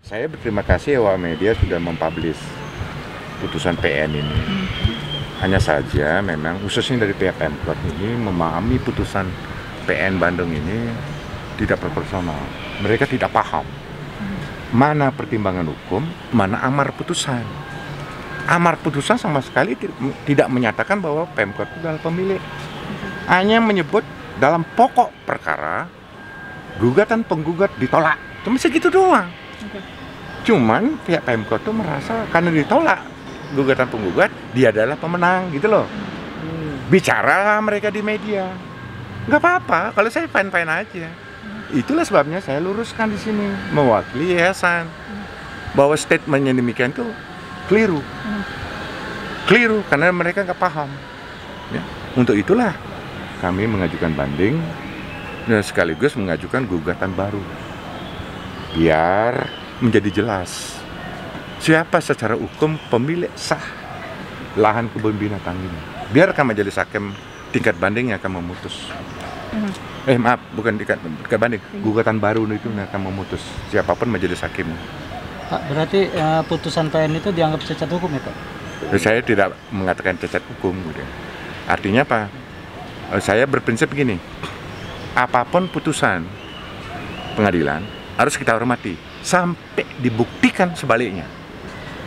Saya berterima kasih awak media sudah mempublish putusan PN ini. Hanya saja memang khususnya dari pihak Pemkot ini memahami putusan PN Bandung ini tidak proporsional. Mereka tidak paham mana pertimbangan hukum, mana amar putusan. Amar putusan sama sekali tidak menyatakan bahwa Pemkot itu adalah pemilik. Hanya menyebut dalam pokok perkara gugatan penggugat ditolak. Cuma segitu doang. Cuman pihak Pemkot tuh merasa karena ditolak gugatan penggugat, dia adalah pemenang gitu loh. Bicara mereka di media, nggak apa-apa. Kalau saya fine-fine aja. Itulah sebabnya saya luruskan di sini mewakili yayasan bahwa statementnya demikian tuh keliru, keliru karena mereka nggak paham. Ya. Untuk itulah kami mengajukan banding dan sekaligus mengajukan gugatan baru biar menjadi jelas siapa secara hukum pemilik sah lahan kebun binatang ini. Biarkan majelis hakim tingkat banding yang akan memutus. Maaf, bukan tingkat banding, gugatan baru itu yang akan memutus siapapun majelis hakim. Pak, berarti putusan PN itu dianggap cacat hukum ya Pak? Saya tidak mengatakan cacat hukum. Gitu. Artinya apa? Saya berprinsip begini, apapun putusan pengadilan harus kita hormati sampai dibuktikan sebaliknya.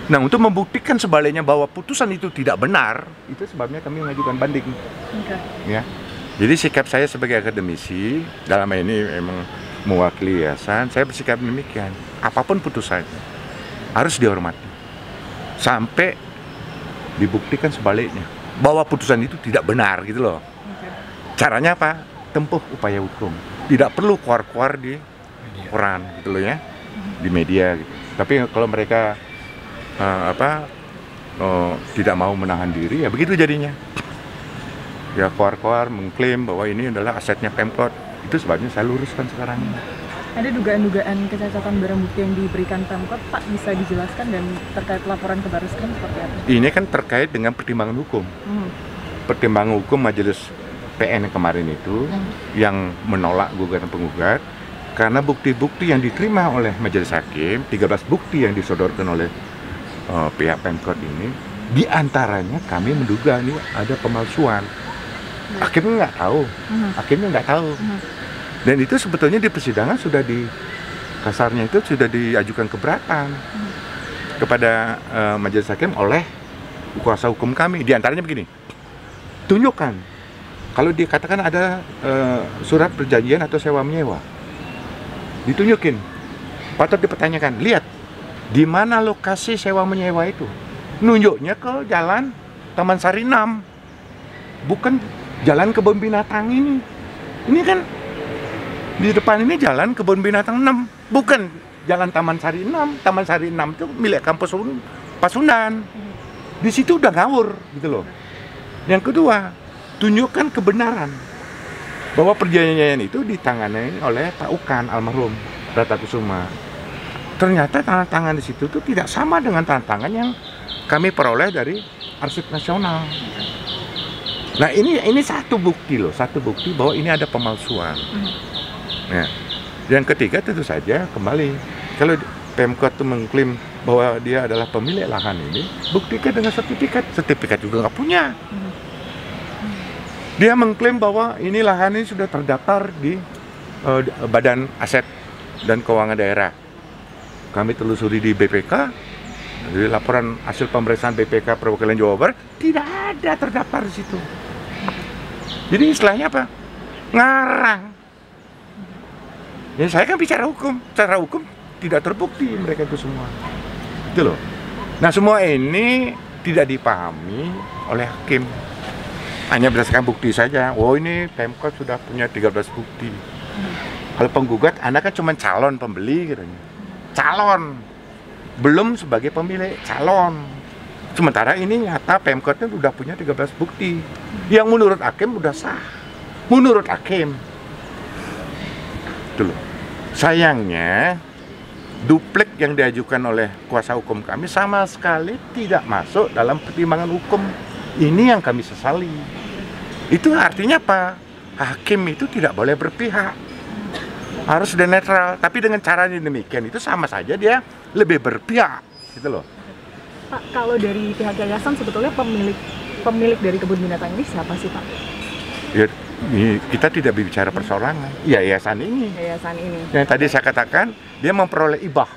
Nah, untuk membuktikan sebaliknya bahwa putusan itu tidak benar, itu sebabnya kami mengajukan banding. Ya. Jadi sikap saya sebagai akademisi dalam ini memang mewakili yayasan, saya bersikap demikian. Apapun putusannya harus dihormati sampai dibuktikan sebaliknya bahwa putusan itu tidak benar gitu loh. Caranya apa? Tempuh upaya hukum. Tidak perlu keluar-keluar di koran gitu loh ya, di media gitu. Tapi kalau mereka tidak mau menahan diri ya begitu jadinya. Ya keluar-keluar mengklaim bahwa ini adalah asetnya Pemkot. Itu sebabnya saya luruskan sekarang. Ada dugaan-dugaan kecacatan barang bukti yang diberikan Pemkot, Pak, bisa dijelaskan dan terkait laporan ke Bariskem seperti apa? Ini kan terkait dengan pertimbangan hukum. Pertimbangan hukum majelis PN yang kemarin itu yang menolak gugatan penggugat karena bukti-bukti yang diterima oleh majelis hakim, 13 bukti yang disodorkan oleh pihak Pemkot ini, diantaranya kami menduga ini ada pemalsuan. Hakimnya nggak tahu, dan itu sebetulnya di persidangan sudah kasarnya itu sudah diajukan keberatan kepada majelis hakim oleh kuasa hukum kami. Di antaranya begini, tunjukkan kalau dikatakan ada surat perjanjian atau sewa menyewa, ditunjukin, patut dipertanyakan, lihat di mana lokasi sewa menyewa itu, nunjuknya ke jalan Taman Sari 6, bukan jalan kebun binatang ini. Ini kan di depan ini jalan kebun binatang 6, bukan jalan Taman Sari 6. Taman Sari 6 itu milik kampus Pasundan. Di situ udah ngawur gitu loh. Yang kedua, tunjukkan kebenaran bahwa perjanjian itu ditangani oleh Pak Ukan almarhum Rata Kusuma. Ternyata tanda tangan di situ tuh tidak sama dengan tanda tangan yang kami peroleh dari Arsip Nasional. Nah ini satu bukti bahwa ini ada pemalsuan. Nah, yang ketiga tentu saja kembali kalau Pemkot itu mengklaim bahwa dia adalah pemilik lahan ini, buktikan dengan sertifikat juga nggak punya. Dia mengklaim bahwa ini lahan ini sudah terdaftar di Badan Aset dan Keuangan Daerah. Kami telusuri di BPK, di laporan hasil pemeriksaan BPK Perwakilan Jawa Barat tidak ada terdaftar di situ. Jadi istilahnya apa? Ngarang. Ya saya kan bicara hukum, secara hukum tidak terbukti mereka itu semua. Itu loh. Nah semua ini tidak dipahami oleh hakim. Hanya berdasarkan bukti saja. Oh ini Pemkot sudah punya 13 bukti. Kalau penggugat, Anda kan cuma calon pembeli katanya. Calon. Belum sebagai pemilik, calon. Sementara ini nyata Pemkotnya sudah punya 13 bukti yang menurut hakim sudah sah. Menurut hakim. Itu loh. Sayangnya duplik yang diajukan oleh kuasa hukum kami sama sekali tidak masuk dalam pertimbangan hukum. Ini yang kami sesali. Itu artinya apa? Hakim itu tidak boleh berpihak. Harus sudah netral, tapi dengan caranya demikian itu sama saja dia lebih berpihak, gitu loh. Pak, kalau dari pihak yayasan sebetulnya pemilik dari kebun binatang ini siapa sih, Pak? Ya, kita tidak berbicara persorangan. Yayasan ini. Yayasan ini. Yang tadi saya katakan, dia memperoleh hibah.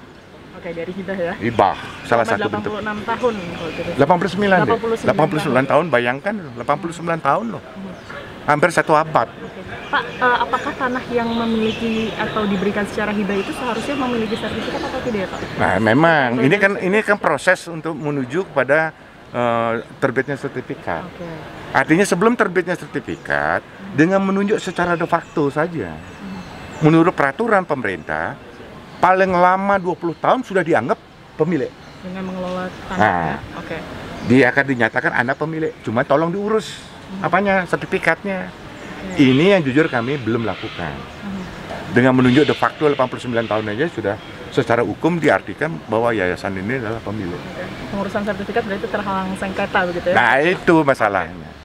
Oke, dari hibah ya. Hibah, salah satu bentuk. 86 tahun kalau gitu. 89 deh. 89 tahun, bayangkan 89 tahun loh. Hampir 1 abad. Oke. Pak, apakah tanah yang memiliki atau diberikan secara hibah itu seharusnya memiliki sertifikat atau tidak ya, Pak? Nah, memang ini kan proses untuk menuju kepada terbitnya sertifikat. Oke. Artinya sebelum terbitnya sertifikat, dengan menunjuk secara de facto saja. Menurut peraturan pemerintah, paling lama 20 tahun sudah dianggap pemilik. Dengan mengelola tanah. Nah. Ya? Oke. Dia akan dinyatakan anak pemilik. Cuma tolong diurus apanya, sertifikatnya. Ini yang jujur kami belum lakukan. Dengan menunjuk de facto 89 tahun aja sudah secara hukum diartikan bahwa yayasan ini adalah pemilik. Pengurusan sertifikat berarti terhalang sengketa begitu ya? Nah, itu masalahnya.